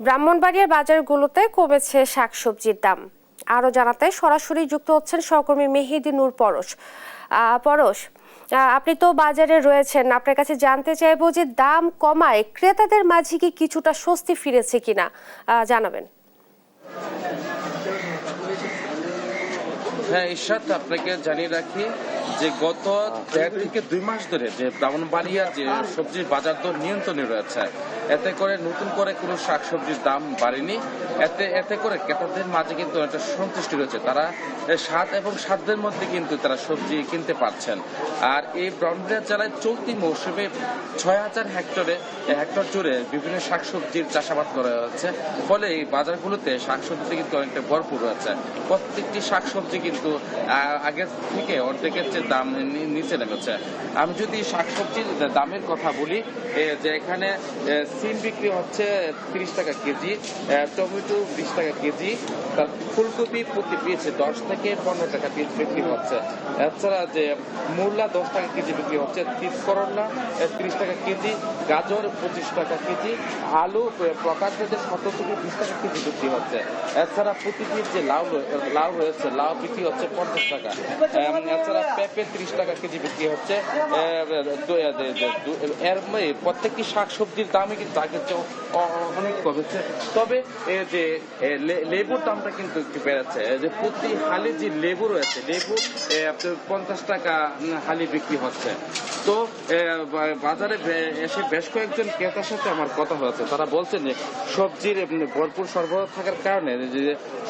ব্রাহ্মণবাড়িয়ার বাজারগুলোতে কমেছে শাকসবজির দাম। আরো জানাতে সরাসরি যুক্ত হচ্ছেন সহকর্মী মেহেদী নূর পরশ। পরশ, আপনি তো বাজারে রয়েছেন, আপনার কাছে জানতে চাইবো যে দাম কমায় ক্রেতাদের মাঝে কি কিছুটা স্বস্তি ফিরেছে কিনা জানাবেন। হ্যাঁ ইশরাত, আপনাকে জানিয়ে রাখি যে গত 1.5 থেকে 2 মাস ধরে যে ব্রাহ্মণবাড়িয়ার যে সবজির বাজার দর নিয়ন্ত্রণে রয়েছে, এতে করে নতুন করে কোনো শাকসবজির দাম বাড়েনি। এতে করে ক্রেতাদের মাঝে কিন্তু একটা সন্তুষ্টি রয়েছে, তারা স্বাদ এবং সাধ্যের মধ্যে কিন্তু তারা সবজি কিনতে পারছেন। আর এই ব্রাহ্মণবাড়িয়া জেলায় চলতি মৌসুমে 6000 হেক্টর জুড়ে বিভিন্ন শাকসবজির চাষাবাদ করা হচ্ছে, ফলে এই বাজারগুলোতে শাকসবজি কিন্তু অনেকটা ভরপুর রয়েছে। প্রত্যেকটি শাকসবজি কিন্তু আগের থেকে অর্ধেকের চেয়ে দাম নিচে নেমেছে। আমি যদি শাকসবজির দামের কথা বলি, যে এখানে সিম বিক্রি হচ্ছে 30 টাকা কেজি, টমেটো 20 টাকা কেজি, তার ফুলকপি প্রতি পিস 10 থেকে 15 টাকা পিস বিক্রি হচ্ছে। এছাড়া যে মূলা 10 টাকা কেজি বিক্রি হচ্ছে, করলা 30 টাকা কেজি, গাজর 25 টাকা কেজি, আলু প্রকাশ ভেদে 17 থেকে 20 টাকা কেজি বিক্রি হচ্ছে। এছাড়া প্রতি পিস যে লাউ রয়েছে, লাউ বিক্রি হচ্ছে 50 টাকা। এছাড়া পেঁপে 30 টাকা কেজি বিক্রি হচ্ছে। এর প্রত্যেকটি শাকসবজির দামে কিন্তু আগের চেয়ে অনেক কমেছে। তবে যে লেবুর দামটা কিন্তু একটু বেড়েছে। যে প্রতি হালি যে লেবু রয়েছে, লেবু 50 টাকা হালি বিক্রি হচ্ছে। তো বাজারে এসে বেশ কয়েকজন ক্রেতার সাথে আমার কথা হয়েছে, তারা বলছেন যে সবজির ভরপুর সরবরাহ থাকার কারণে যে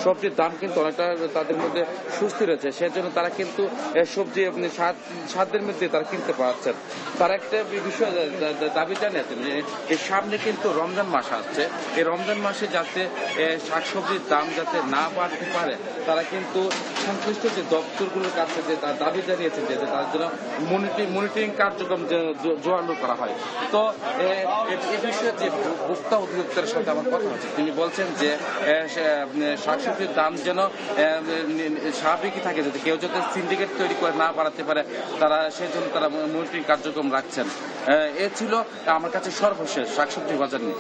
সবজির দাম কিন্তু অনেকটা তাদের মধ্যে সুস্থ রয়েছে, সেজন্য তারা কিন্তু সবজি সাধ্যের মধ্যে তারা কিনতে পারছেন। তারা একটা বিষয় দাবি জানিয়েছেন যে এই সামনে কিন্তু রমজান মাস আসছে, এই রমজান মাসে যাতে শাকসবজির দাম যাতে না বাড়তে পারে, তারা কিন্তু সংশ্লিষ্ট যে দপ্তরগুলোর কাছে যে দাবি জানিয়েছেন যে তার জন্য মনিটরিং কার্যক্রম জোরালো করা হয়। তো এই বিষয়ে যে ভোক্তা অধিদপ্তরের সাথে আমার কথা হচ্ছে, তিনি বলছেন যে শাকসবজির দাম যেন স্বাভাবিকই থাকে, যদি কেউ যদি সিন্ডিকেট তৈরি করে না বাড়াতে পারে, তারা সেই জন্য তারা মনিটরিং কার্যক্রম রাখছেন। এ ছিল আমার কাছে সর্বশেষ শাকসবজি বাজার নিয়ে।